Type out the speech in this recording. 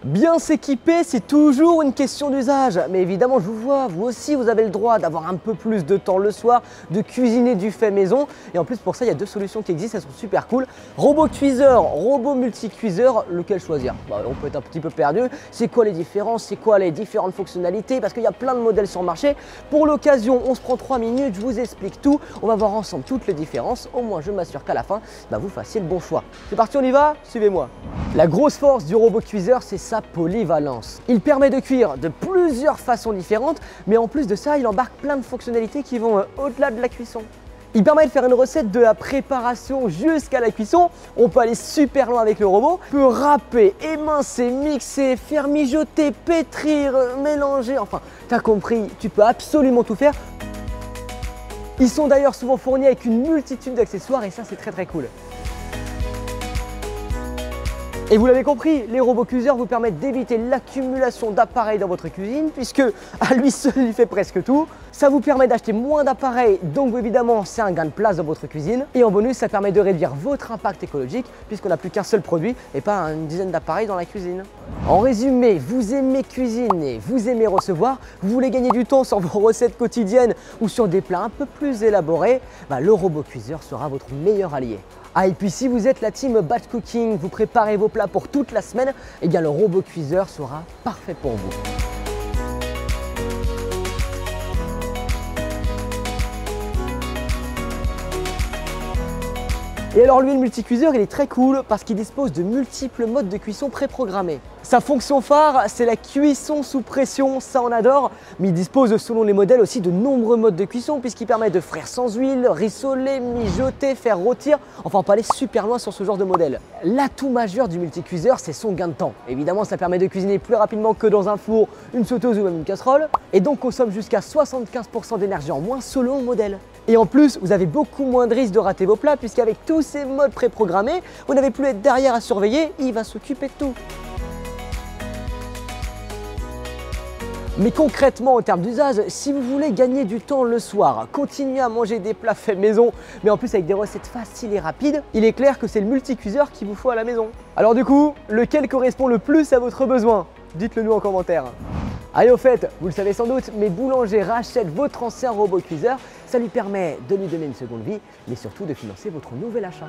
Bien s'équiper, c'est toujours une question d'usage. Mais évidemment, je vous vois, vous aussi, vous avez le droit d'avoir un peu plus de temps le soir, de cuisiner du fait maison. Et en plus, pour ça, il y a deux solutions qui existent, elles sont super cool. Robot cuiseur, robot multi-cuiseur, lequel choisir? On peut être un petit peu perdu. C'est quoi les différences? C'est quoi les différentes fonctionnalités? Parce qu'il y a plein de modèles sur le marché. Pour l'occasion, on se prend 3 minutes, je vous explique tout. On va voir ensemble toutes les différences. Au moins, je m'assure qu'à la fin, vous fassiez le bon choix. C'est parti, on y va? Suivez-moi. La grosse force du robot cuiseur, c'est sa polyvalence. Il permet de cuire de plusieurs façons différentes, mais en plus de ça, il embarque plein de fonctionnalités qui vont au-delà de la cuisson. Il permet de faire une recette de la préparation jusqu'à la cuisson. On peut aller super loin avec le robot. On peut râper, émincer, mixer, faire mijoter, pétrir, mélanger. Enfin, t'as compris, tu peux absolument tout faire. Ils sont d'ailleurs souvent fournis avec une multitude d'accessoires et ça, c'est très cool. Et vous l'avez compris, les robots cuiseurs vous permettent d'éviter l'accumulation d'appareils dans votre cuisine puisque à lui seul il fait presque tout. Ça vous permet d'acheter moins d'appareils, donc évidemment c'est un gain de place dans votre cuisine. Et en bonus, ça permet de réduire votre impact écologique puisqu'on n'a plus qu'un seul produit et pas une dizaine d'appareils dans la cuisine. En résumé, vous aimez cuisiner, vous aimez recevoir, vous voulez gagner du temps sur vos recettes quotidiennes ou sur des plats un peu plus élaborés, le robot cuiseur sera votre meilleur allié. Ah, et puis si vous êtes la team batch cooking, vous préparez vos plats pour toute la semaine, eh bien le robot cuiseur sera parfait pour vous. Et alors lui, le multicuiseur, il est très cool parce qu'il dispose de multiples modes de cuisson préprogrammés. Sa fonction phare, c'est la cuisson sous pression, ça on adore, mais il dispose selon les modèles aussi de nombreux modes de cuisson puisqu'il permet de frire sans huile, rissoler, mijoter, faire rôtir, enfin on peut aller super loin sur ce genre de modèle. L'atout majeur du multicuiseur, c'est son gain de temps. Évidemment, ça permet de cuisiner plus rapidement que dans un four, une sauteuse ou même une casserole, et donc consomme jusqu'à 75% d'énergie en moins selon le modèle. Et en plus, vous avez beaucoup moins de risques de rater vos plats puisqu'avec tous ces modes préprogrammés, vous n'avez plus à être derrière à surveiller, il va s'occuper de tout. Mais concrètement, en termes d'usage, si vous voulez gagner du temps le soir, continuer à manger des plats faits maison, mais en plus avec des recettes faciles et rapides, il est clair que c'est le multicuiseur qu'il vous faut à la maison. Alors du coup, lequel correspond le plus à votre besoin? Dites-le nous en commentaire. Allez, au fait, vous le savez sans doute, mais Boulanger rachète votre ancien robot cuiseur. Ça lui permet de lui donner une seconde vie, mais surtout de financer votre nouvel achat.